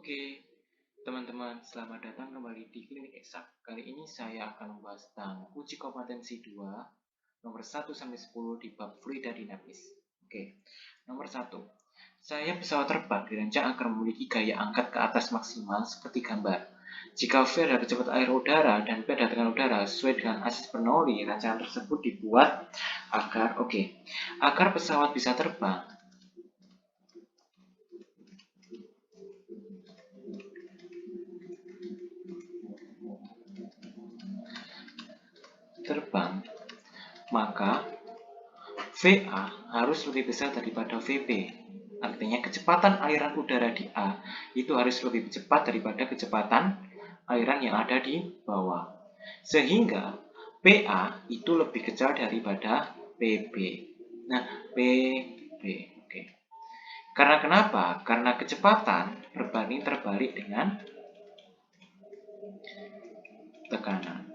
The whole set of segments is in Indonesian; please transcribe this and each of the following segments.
Oke, teman-teman, selamat datang kembali di Klinik Eksak. Kali ini saya akan membahas tentang uji kompetensi 2, nomor 1 sampai 10 di bab fluida dinamis. Oke, nomor 1. Saya pesawat terbang dirancang agar memiliki gaya angkat ke atas maksimal seperti gambar. Jika V adalah kecepatan air udara dan P adalah tekanan udara sesuai dengan asas Bernoulli, rancangan tersebut dibuat agar pesawat bisa terbang. Maka VA harus lebih besar daripada VB. Artinya kecepatan aliran udara di A itu harus lebih cepat daripada kecepatan aliran yang ada di bawah. Sehingga PA itu lebih kecil daripada PB. Nah, PB. Oke. Karena kenapa? Karena kecepatan berbanding terbalik dengan tekanan.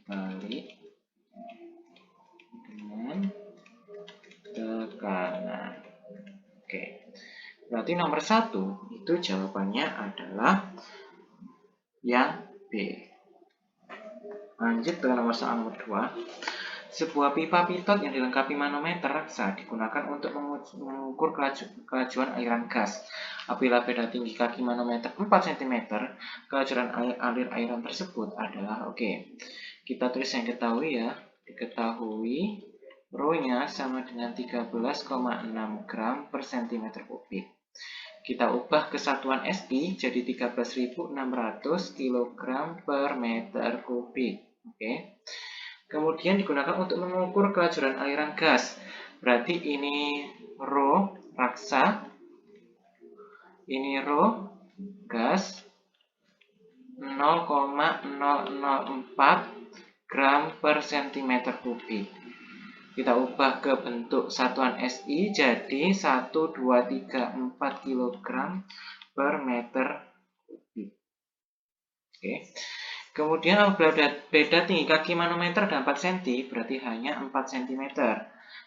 Balik dengan tekanan. Oke. Berarti nomor 1 itu jawabannya adalah yang B. Lanjut ke nomor soal nomor 2. Sebuah pipa pitot yang dilengkapi manometer raksa digunakan untuk mengukur kelajuan aliran gas. Apabila beda tinggi kaki manometer 4 cm, kelajuan airan tersebut adalah kita tulis yang diketahui rho-nya sama dengan 13,6 gram per cm kubik. Kita ubah kesatuan SI jadi 13.600 kg per meter kubik. Kemudian digunakan untuk mengukur kelajuran aliran gas. Berarti ini rho raksa, ini rho gas 0,004 gram per cm kubik. Kita ubah ke bentuk satuan SI jadi 1234 kg per meter kubik. Kemudian apabila beda tinggi kaki manometer dan 4 cm, berarti hanya 4 cm.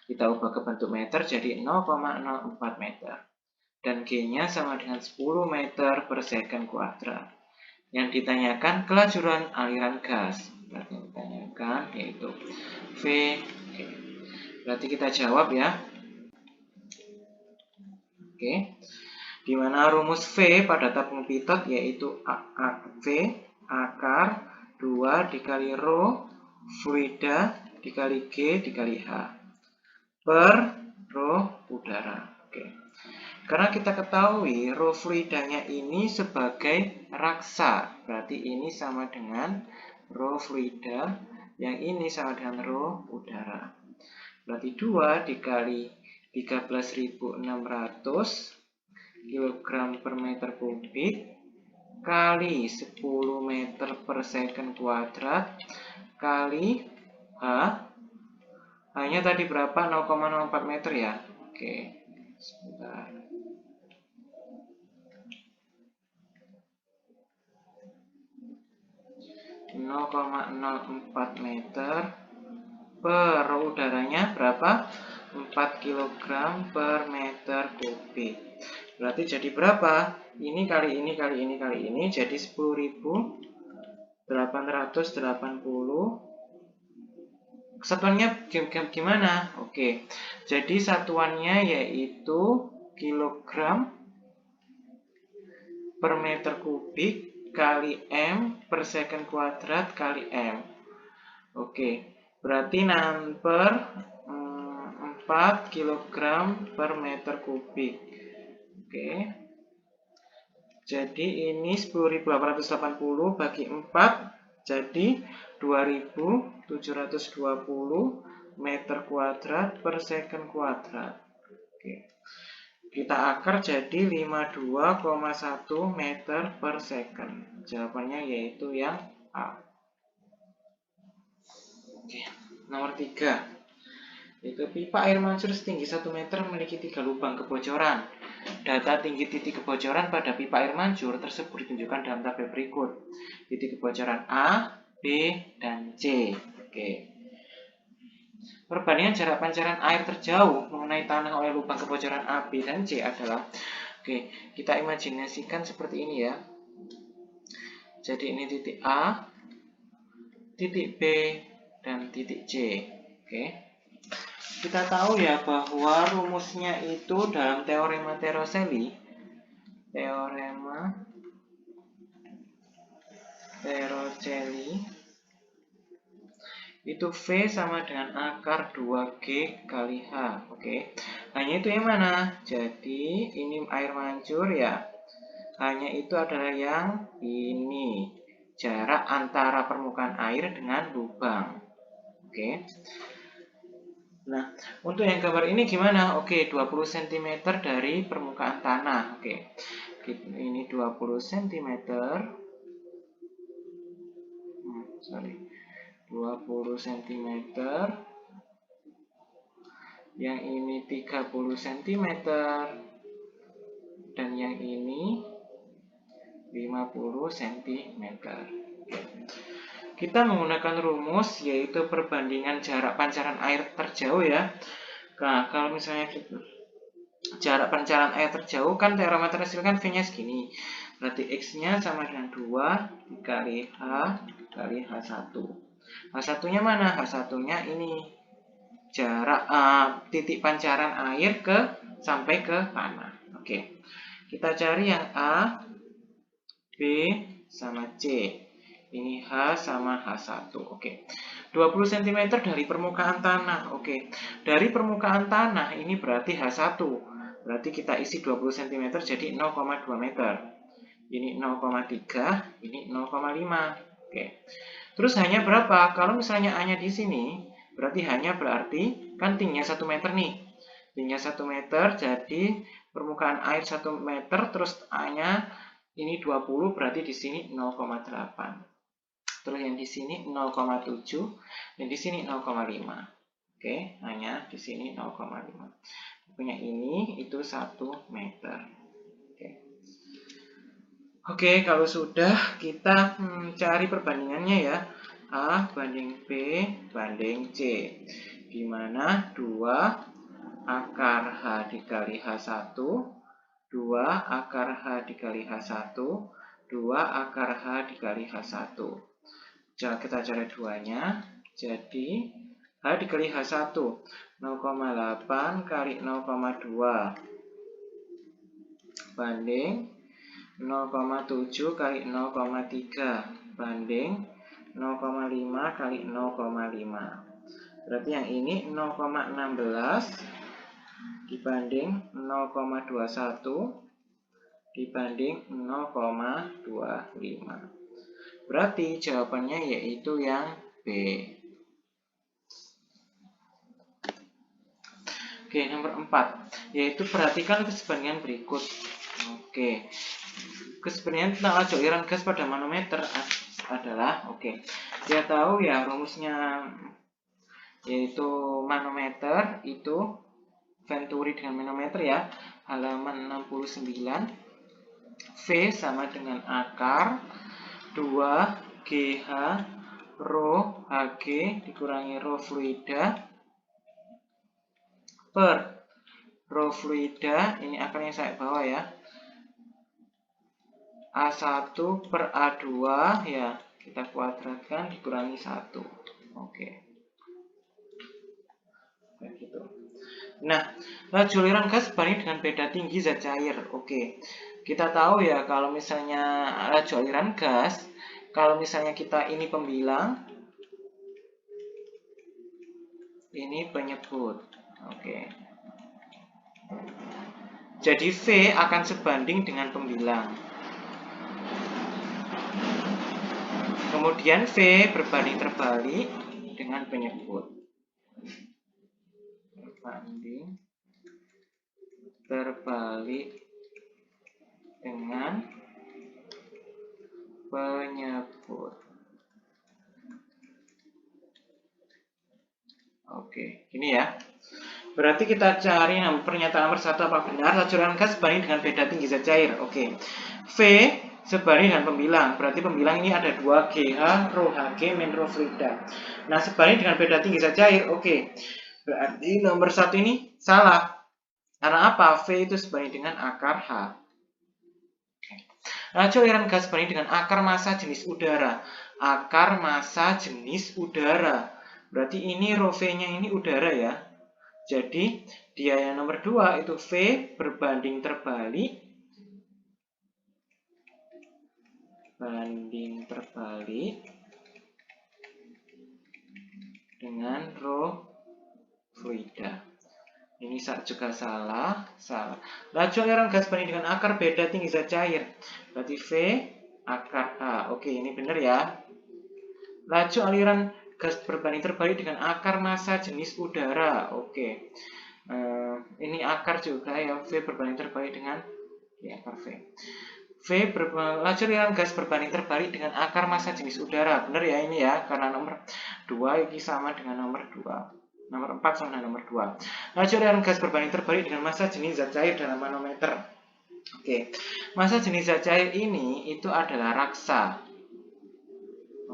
Kita ubah ke bentuk meter jadi 0,04 meter. Dan G-nya sama dengan 10 meter per second kuadrat. Yang ditanyakan kelajuran aliran gas. Berarti yang ditanyakan yaitu V. Berarti kita jawab ya. Di mana rumus V pada tabung pitot yaitu V akar 2 dikali rho fluida dikali G dikali H per rho udara. Karena kita ketahui rho fluidanya ini sebagai raksa, berarti ini sama dengan rho fluida, yang ini sama dengan rho udara. Berarti 2 dikali 13.600 kg per meter kubik kali 10 meter per second kuadrat kali H. H-nya tadi berapa? 0,04 meter ya. Sebentar. meter per udaranya berapa? 4 kg per meter kubik. Berarti jadi berapa? Ini kali ini kali ini kali ini jadi 10.880. Satuannya gimana? Jadi satuannya yaitu kilogram per meter kubik kali M per second kuadrat kali M. Berarti per 4 kg per meter kubik. Jadi ini 10.880 bagi 4 jadi 2.720 meter kuadrat per second kuadrat. Kita akar jadi 52,1 meter per second. Jawabannya yaitu yang A. Nomor 3. Itu pipa air mancur setinggi 1 meter memiliki 3 lubang kebocoran. Data tinggi titik kebocoran pada pipa air mancur tersebut ditunjukkan dalam tabel berikut. Titik kebocoran A, B, dan C. perbandingan jarak pancaran air terjauh mengenai tanah oleh lubang kebocoran A, B, dan C adalah, oke, kita imajinasikan seperti ini ya. Jadi ini titik A, titik B, dan titik C. Oke. Kita tahu ya bahwa rumusnya itu dalam teorema Torricelli. Teorema Torricelli itu V sama dengan akar 2G kali H. Oke. Hanya itu yang mana? Jadi ini air mancur ya. Hanya itu adalah yang ini. Jarak antara permukaan air dengan lubang. Oke. Nah, untuk yang gambar ini gimana? Oke, 20 cm dari permukaan tanah. Oke. Ini 20 cm. 20 cm. Yang ini 30 cm. Dan yang ini 50 cm. Kita menggunakan rumus yaitu perbandingan jarak pancaran air terjauh ya. Nah, kalau misalnya jarak pancaran air terjauh kan teorema Torricelli kan V-nya segini. Berarti X-nya sama dengan 2 dikali H kali H1. H1-nya mana? H1-nya ini. Jarak titik pancaran air sampai ke tanah. Oke. Kita cari yang A, B, sama C. Ini H sama H1. Oke. 20 cm dari permukaan tanah. Oke. Dari permukaan tanah ini berarti H1. Berarti kita isi 20 cm jadi 0,2 meter. Ini 0,3, ini 0,5. Oke. Terus hanya berapa? Kalau misalnya A-nya di sini, berarti hanya berarti kan tingginya 1 meter nih. Tingginya 1 meter, jadi permukaan air 1 meter, terus A-nya ini 20, berarti di sini 0,8. Terus yang di sini 0,7, dan di sini 0,5. Oke, hanya di sini 0,5. Punya ini itu 1 meter. Oke, kalau sudah kita cari perbandingannya ya. A banding B banding C. Di mana 2 akar H dikali H1, 2 akar H dikali H1, 2 akar H dikali H1. Coba kita cari duanya. Jadi H dikali H1 0,8 kali 0,2 banding 0,7 kali 0,3 banding 0,5 kali 0,5. Berarti yang ini 0,16 dibanding 0,21 dibanding 0,25. Berarti jawabannya yaitu yang B. Oke, nomor 4. Yaitu perhatikan keserbandingan berikut. Oke. Keserbandingan tentang laju aliran gas pada manometer adalah, dia tahu ya rumusnya, yaitu manometer itu Venturi dengan manometer ya, halaman 69. V sama dengan akar 2 GH rho Hg dikurangi rho fluida per rho fluida, ini akarnya saya bawa ya, A1 per A2 ya, kita kuadratkan dikurangi 1. Oke. Kayak gitu. Nah, laju aliran gas sebanding dengan beda tinggi zat cair. Oke. Kita tahu ya kalau misalnya laju aliran gas, kalau misalnya kita ini pembilang, ini penyebut. Oke. Jadi V akan sebanding dengan pembilang. Kemudian V berbanding terbalik dengan penyebut. Berbanding terbalik dengan penyebut. Oke, gini ya. Berarti kita cari pernyataan nomor 1 apa benar laju aliran gas sebanding dengan beda tinggi zat cair. Oke. V sebanding dengan pembilang. Berarti pembilang ini ada 2GH, rho HG, min rho fluida. Nah, sebanding dengan beda tinggi zat cair. Oke. Berarti nomor 1 ini salah. Karena apa? V itu sebanding dengan akar H. Laju aliran gas sebanding dengan akar massa jenis udara. Akar massa jenis udara. Berarti ini rho V-nya ini udara ya. Jadi, dia yang nomor 2 itu V berbanding terbalik. Dengan rho fluida. Ini juga salah. Laju aliran gas banding dengan akar beda tinggi zat cair. Berarti V akar A. Oke, ini benar ya. Laju aliran gas berbanding terbalik dengan akar massa jenis udara. Oke. Ini akar juga ya. V berbanding terbalik dengan akar V. Laju aliran gas berbanding terbalik dengan akar massa jenis udara. Benar ya ini ya. Karena nomor 2 ini sama dengan nomor 2. Nomor 4 sama dengan nomor 2. Laju aliran gas berbanding terbalik dengan massa jenis zat cair dalam manometer. Oke. Massa jenis zat cair ini itu adalah raksa.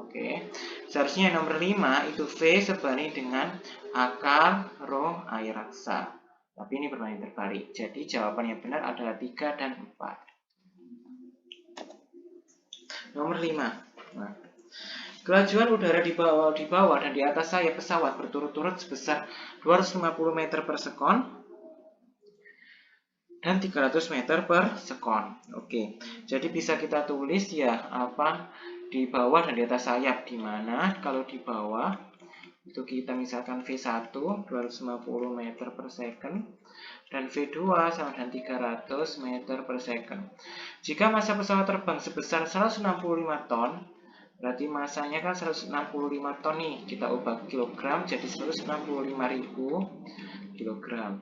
Oke. Seharusnya nomor 5 itu V sebanding dengan akar rho air raksa. Tapi ini berbanding terbalik. Jadi jawaban yang benar adalah 3 dan 4. Nomor 5. Nah, kelajuan udara di bawah dan di atas sayap pesawat berturut-turut sebesar 250 meter per sekon dan 300 meter per sekon. Oke, jadi bisa kita tulis ya apa di bawah dan di atas sayap. Di mana kalau di bawah itu kita misalkan V1 250 meter per second dan V2 sama dengan 300 meter per second. Jika massa pesawat terbang sebesar 165 ton, berarti masanya kan 165 ton nih. Kita ubah kilogram jadi 165.000 kilogram.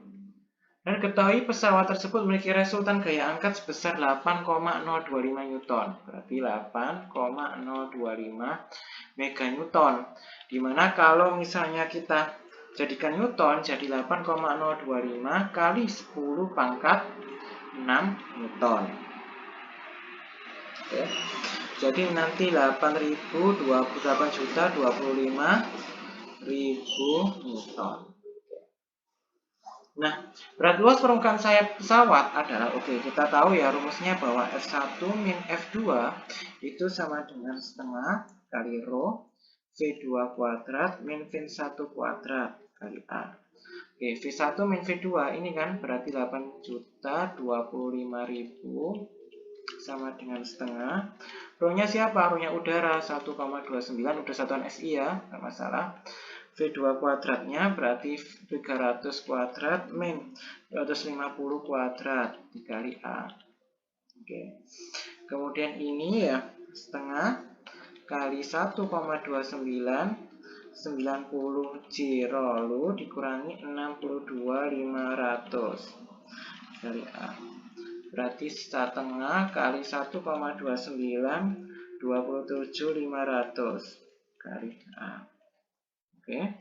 Dan ketahui pesawat tersebut memiliki resultan gaya angkat sebesar 8,025 Newton. Berarti 8,025 meganewton. Dimana kalau misalnya kita jadikan Newton jadi 8,025 kali 10 pangkat 6 Newton. Oke. Jadi nanti 8.028.025.000 Newton. Nah, berat luas permukaan sayap pesawat adalah, kita tahu ya rumusnya bahwa F1 min F2 itu sama dengan setengah kali rho V2 kuadrat min V1 kuadrat kali A. V1 min V2 ini kan berarti 8.025.000 sama dengan setengah. Rho-nya siapa? Rho-nya udara 1,29, udah satuan SI ya, nggak masalah. V2 kuadratnya berarti 300 kuadrat min 250 kuadrat dikali A. Oke. Kemudian ini ya setengah kali 1,29 90 J lalu dikurangi 62.500 kali A. Berarti setengah kali 1,29 27.500 kali A. Oke.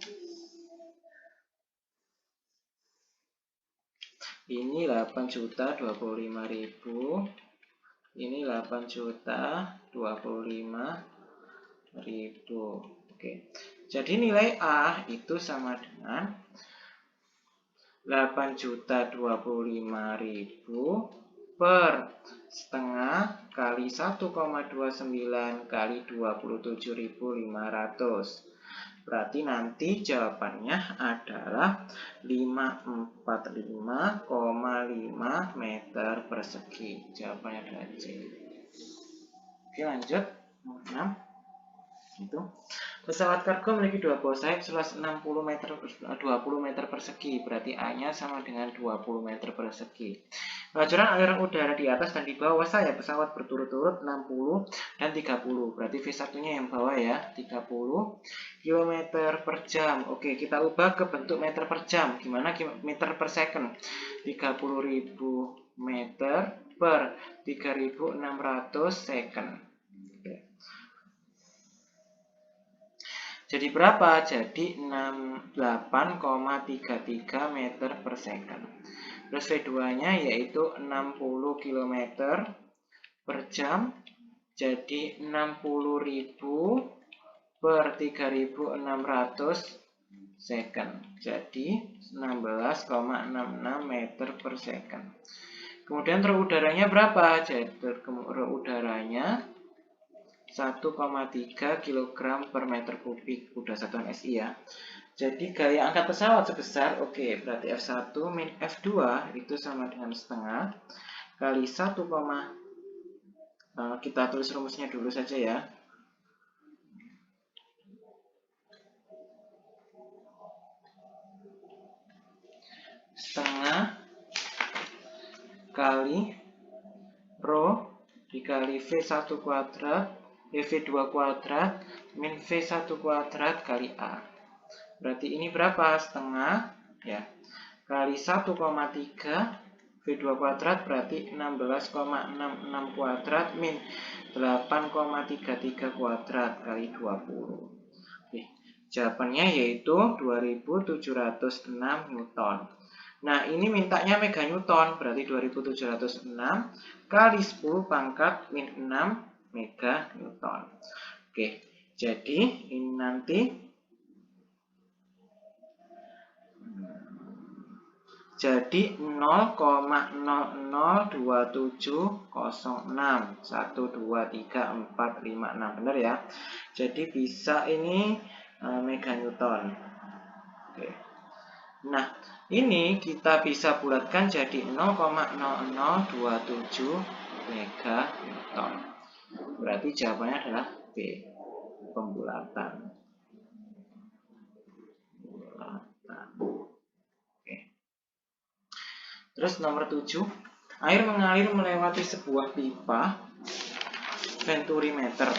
Ini 8.025.000. Ini 8.025.000. Oke. Jadi nilai A itu sama dengan 8.025.000 per setengah kali 1,29 kali 27.500. Berarti nanti jawabannya adalah 545,5 meter persegi. Jawabannya adalah C. Oke, lanjut. Nomor 6. Itu. Pesawat kargo memiliki dua buah sayap seluas 20 meter persegi. Berarti A-nya sama dengan 20 meter persegi. Pelajuran aliran udara di atas dan di bawah sayap pesawat berturut-turut 60 dan 30. Berarti V1-nya yang bawah ya, 30 km per jam. Oke, kita ubah ke bentuk meter per jam. Gimana meter per second? 30.000 meter per 3.600 second. Jadi berapa? Jadi 68,33 meter per second. Terus V2-nya yaitu 60 km per jam Jadi 60.000 per 3.600 second. Jadi 16,66 meter per second. Kemudian rho udaranya berapa? Jadi rho udaranya 1,3 kg per meter kubik. Udah satuan SI ya. Jadi gaya angkat pesawat sebesar, oke, berarti F1 min F2 itu sama dengan setengah kali 1, kita tulis rumusnya dulu saja ya. Setengah kali rho dikali V1 kuadrat, V2 kuadrat, min V1 kuadrat kali A. Berarti ini berapa? Setengah ya. Kali 1,3 V2 kuadrat berarti 16,66 kuadrat min 8,33 kuadrat kali 20. Oke, jawabannya yaitu 2706 Newton. Nah, ini mintanya mega Newton, berarti 2706 kali 10 pangkat min 6 mega Newton. Oke, jadi ini nanti jadi 0,002706 1, 2, 3, 4, 5, 6. Benar ya? Jadi bisa ini mega Newton. Oke. Nah, ini kita bisa bulatkan jadi 0,0027 mega Newton. Berarti jawabannya adalah B, pembulatan. Terus nomor 7, air mengalir melewati sebuah pipa venturimeter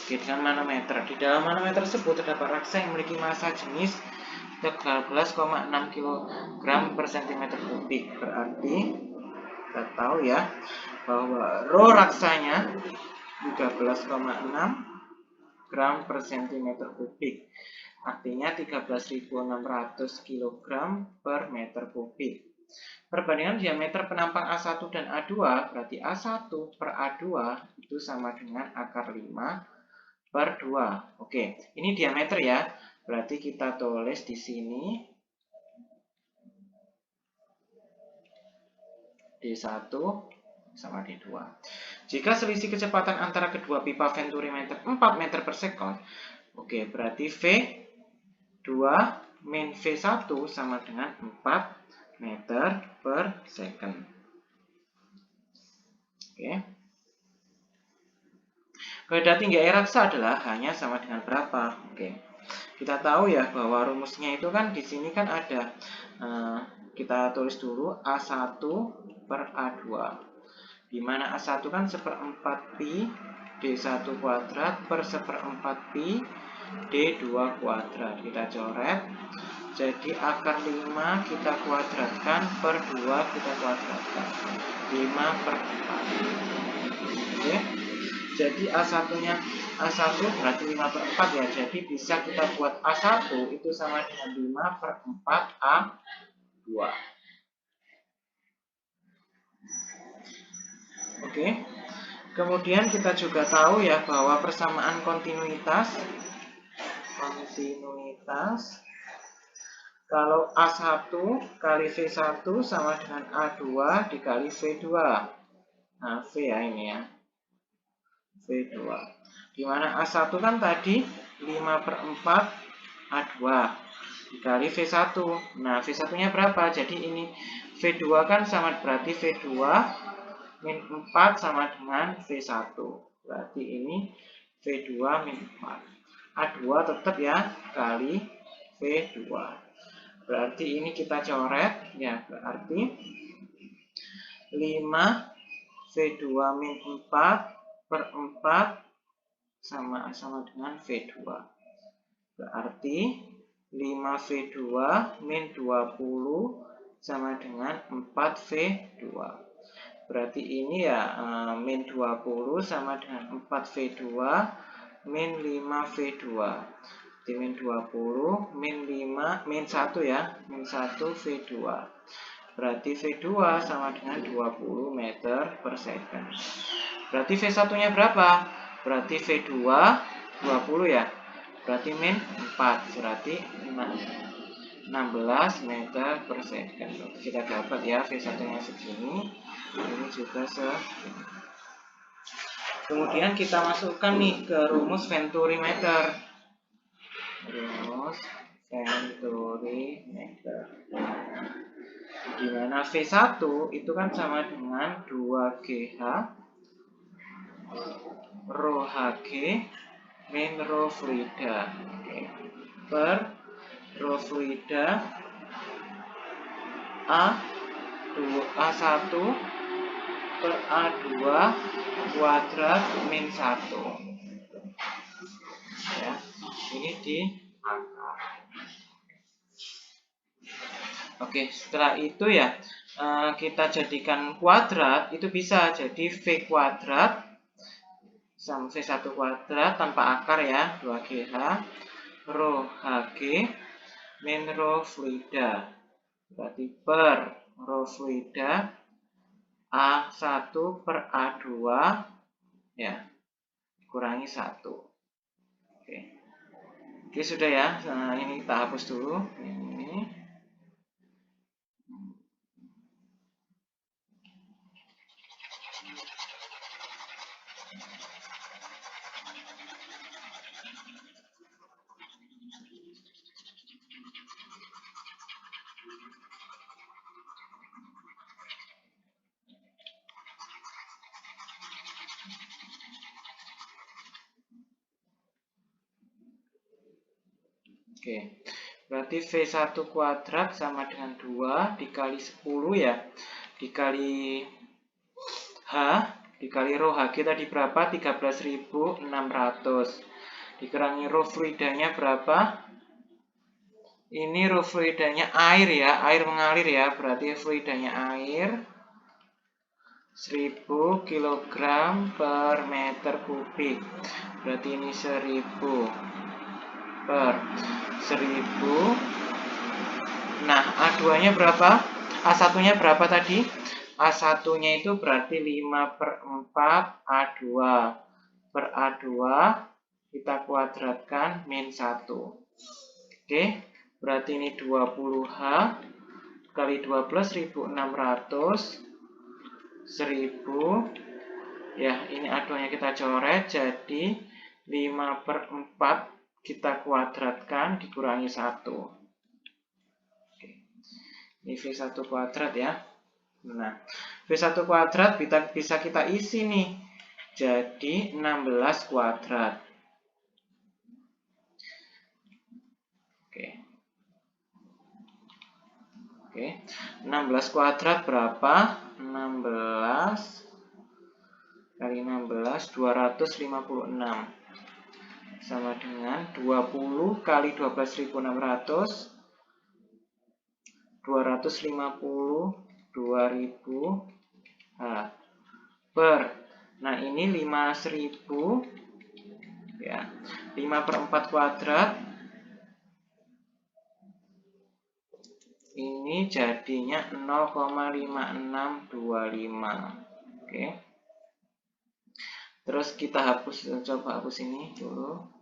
dengan manometer. Di dalam manometer tersebut terdapat raksa yang memiliki massa jenis 13,6 kg per cm kubik. Berarti kita tahu ya bahwa rho raksanya 13,6 gram per cm kubik. Artinya 13.600 kg per meter kubik. Perbandingan diameter penampang A1 dan A2, berarti A1 per A2 itu sama dengan akar 5 per 2. Oke, ini diameter ya. Berarti kita tulis di sini D1 sama D2. Jika selisih kecepatan antara kedua pipa venturimeter 4 meter per sekon, oke, berarti V2 min V1 sama dengan 4 meter per second. Oke. Keadaan tinggi air raksa adalah hanya sama dengan berapa? Oke. Kita tahu ya bahwa rumusnya itu kan di sini kan ada kita tulis dulu A1 per A2. Di mana A1 kan 1/4 pi D1 kuadrat per 1/4 pi D2 kuadrat. Kita coret. Jadi akar 5 kita kuadratkan per 2 kita kuadratkan. 5 per 4. Oke. Jadi A1-nya A1 berarti 5 per 4 ya. Jadi bisa kita buat A1 itu sama dengan 5 per 4 A2. Oke. Kemudian kita juga tahu ya bahwa persamaan kontinuitas kalau A1 kali V1 sama dengan A2 dikali V2. Nah, V ya ini ya. V2. Dimana A1 kan tadi 5 per 4 A2 dikali V1. Nah, V1-nya berapa? Jadi ini V2 kan sama berarti V2 min 4 sama dengan V1. Berarti ini V2 min 4. A2 tetap ya kali V2. Berarti ini kita coret ya, berarti 5 V2 min 4 per 4 sama dengan V2. Berarti 5 V2 min 20 sama dengan 4 V2. Berarti ini ya min 20 sama dengan 4 V2 min 5 V2. Di min 20 min 5 min 1 ya, min 1 V2. Berarti V2 sama dengan 20 meter per second. Berarti V1-nya berapa? berarti V2 20 ya. Berarti min 4, berarti 16 meter per second. Kita dapat ya V1 nya segini, ini juga segini. Kemudian kita masukkan nih ke rumus Venturi-meter. Rumus Venturi-meter. Di mana V1 itu kan sama dengan 2GH rho Hg min rho fluida. Per rho fluida A1 per A2 kuadrat min 1. Ya, ini di akar. Oke, setelah itu ya kita jadikan kuadrat, itu bisa jadi V kuadrat sama V1 kuadrat tanpa akar ya, 2GH rho Hg min rho fluida. Berarti per rho fluida A1 per A2 ya, kurangi 1. Oke, sudah ya. Nah, ini kita hapus dulu. Ini. Oke, berarti V1 kuadrat sama dengan 2 dikali 10 ya, dikali H, dikali rho Hg tadi berapa? 13.600. Dikurangi rho fluidanya berapa? Ini rho fluidanya air ya, air mengalir ya, berarti fluidanya air 1000 kg per meter kubik. Berarti ini 1000 per 1000. Nah, A2-nya berapa? A1-nya berapa tadi? A1-nya itu berarti 5/4 A2. Per A2 kita kuadratkan min 1. Oke, berarti ini 20H kali 12 1600 1000. Ya, ini A2-nya kita coret jadi 5/4 kita kuadratkan dikurangi 1. Oke. Ini V1 kuadrat ya. Nah, V1 kuadrat bisa kita isi nih. Jadi 16 kuadrat. Oke. 16 kuadrat berapa? 16 kali 16 256. Sama dengan 20 kali 12.600 250 2000 H per, nah ini 5000 ya, 5/4 kuadrat ini jadinya 0,5625. Oke. Terus kita hapus, coba hapus ini dulu.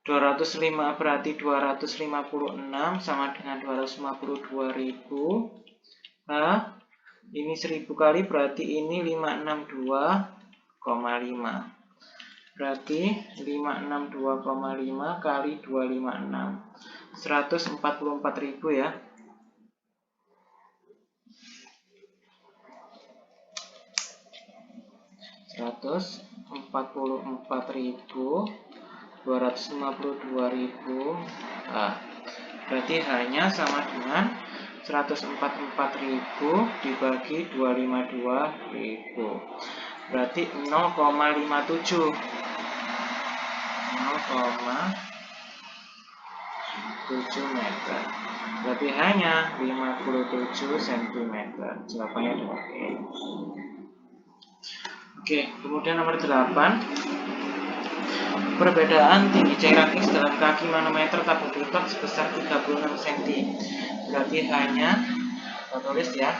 ...205 berarti 256 sama dengan 252.000. Nah, ini 1000 kali berarti ini 562,5. Berarti 562,5 kali 256. 144.000 ya. ...144.000 252.000. Nah, berarti hanya sama dengan 144.000 dibagi 252.000. Berarti 0,57. 0,7 meter. Berarti hanya 57 cm. Jawabannya adalah E. Oke, kemudian nomor 8. Perbedaan tinggi cairan X dalam kaki manometer tabung pitot sebesar 36 cm. Berarti hanya kita tulis ya,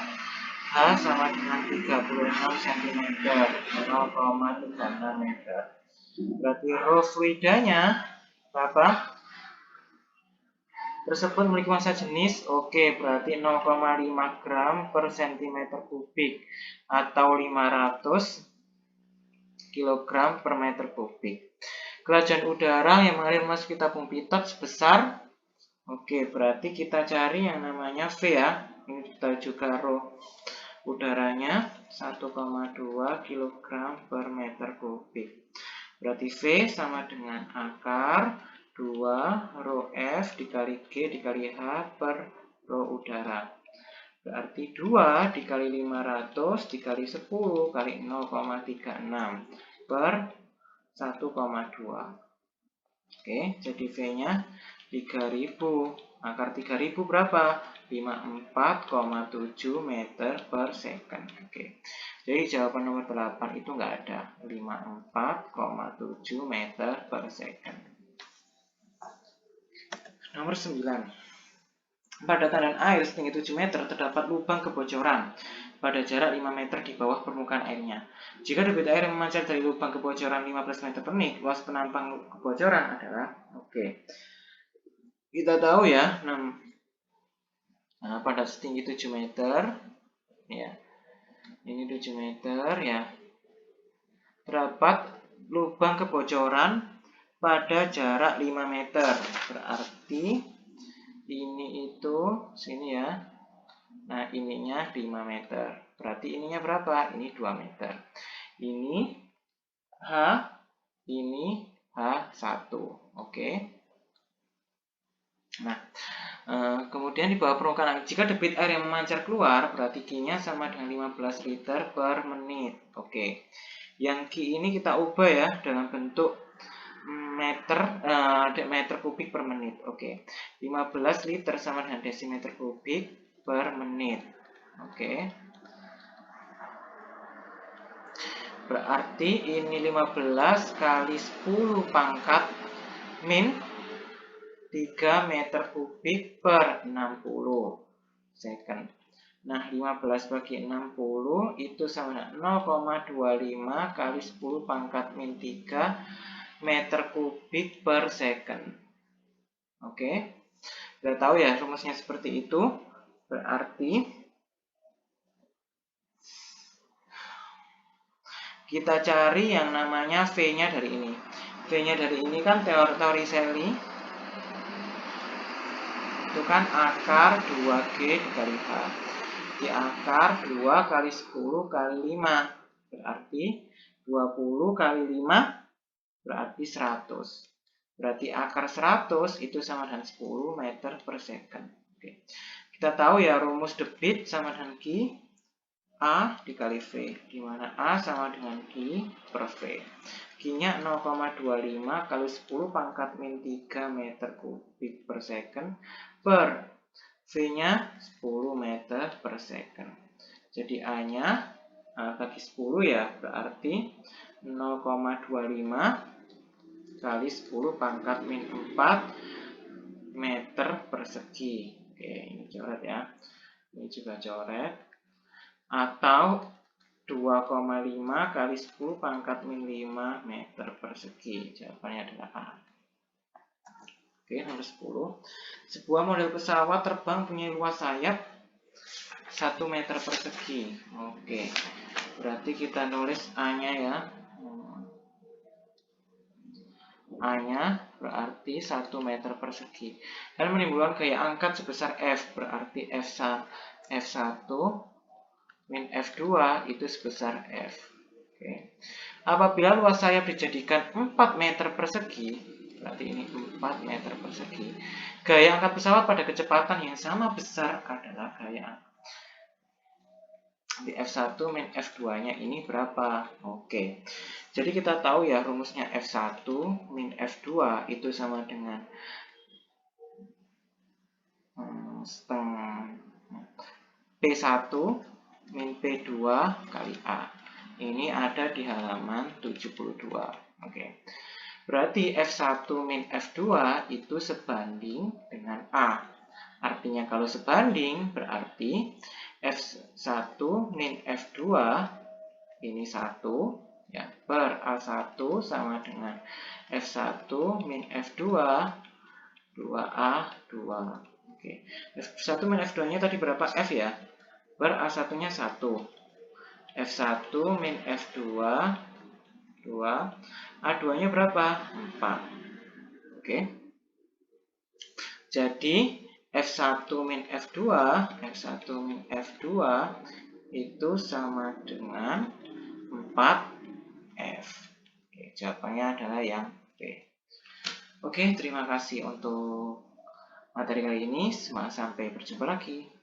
H sama dengan 36 cm, 0,36 meter. Berarti rho fluidanya berapa? Tersebut memiliki massa jenis, oke, berarti 0,5 gram per cm kubik atau 500 kg per meter kubik. Kelajuan udara yang mengalir masuk ke tabung pitot sebesar, oke, berarti kita cari yang namanya V ya. Ini kita juga rho udaranya 1,2 kg per meter kubik. Berarti V sama dengan akar 2 rho F dikali G dikali H per rho udara. Berarti 2 dikali 500 dikali 10 kali 0,36 per 1,2. Oke, jadi V-nya 3000. Akar 3000 berapa? 54,7 meter per second. Oke. Jadi jawaban nomor 8 itu enggak ada. 54,7 meter per second. Nomor 9. Pada tandan air setinggi 7 meter terdapat lubang kebocoran pada jarak 5 meter di bawah permukaan airnya. Jika debit air yang memancar dari lubang kebocoran 15 meter per menit, luas penampang kebocoran adalah, oke. Kita tahu ya, pada setinggi 7 meter, ya, ini 7 meter ya, terdapat lubang kebocoran pada jarak 5 meter. Berarti ini itu sini ya. Nah, ininya 5 meter. Berarti ininya berapa? Ini 2 meter. Ini H, ini H1. Oke. Nah, kemudian di bawah permukaan air, jika debit air yang memancar keluar, berarti Q-nya sama dengan 15 liter per menit. Oke. Yang Q ini kita ubah ya dalam bentuk meter kubik per menit. Oke. 15 liter sama dengan desimeter kubik per menit. Oke. Berarti ini 15 kali 10 pangkat min 3 meter kubik per 60 second. Nah, 15 bagi 60 itu sama dengan 0,25 kali 10 pangkat min 3 meter kubik per second. Oke. Kita tahu ya rumusnya seperti itu. Berarti kita cari yang namanya V-nya dari ini. V-nya dari ini kan teori Torricelli. Itu kan akar 2G dikali H. Di akar 2 kali 10 kali 5. Berarti 20 kali 5 berarti 100. Berarti akar 100 itu sama dengan 10 meter per second. Oke. Kita tahu ya rumus debit sama dengan Q A dikali V, di mana A sama dengan Q per V. Q-nya 0,25 kali 10 pangkat min 3 meter kubik per second per V-nya 10 meter per second. Jadi A-nya bagi 10 ya, berarti 0,25 kali 10 pangkat min 4 meter persegi. Oke, ini coret ya. Ini juga coret. Atau 2,5 kali 10 pangkat min 5 meter persegi. Jawabannya adalah A. Oke, nomor 10. Sebuah model pesawat terbang punya luas sayap 1 meter persegi. Oke. Berarti kita nulis A-nya ya. A-nya berarti 1 meter persegi. Dan menimbulkan gaya angkat sebesar F. Berarti F1 min F2 itu sebesar F. Oke. Apabila luas sayap dijadikan 4 meter persegi, berarti ini 4 meter persegi, gaya angkat pesawat pada kecepatan yang sama besar adalah gaya angkat. Di F1 min F2-nya ini berapa? Oke. Jadi kita tahu ya rumusnya F1 min F2 itu sama dengan setengah P1 min P2 kali A. Ini ada di halaman 72. Oke. Berarti F1 min F2 itu sebanding dengan A. Artinya kalau sebanding berarti F1 min F2 ini 1 ya, per A1 sama dengan F1 min F2 2A2. Oke. F1 min F2-nya tadi berapa? F ya. Per A1-nya 1. F1 min F2 2. A2-nya berapa? 4. Oke. Jadi F1 min F2 min F2 itu sama dengan 4F. Oke, jawabannya adalah yang B. Oke, terima kasih untuk materi kali ini. Sampai berjumpa lagi.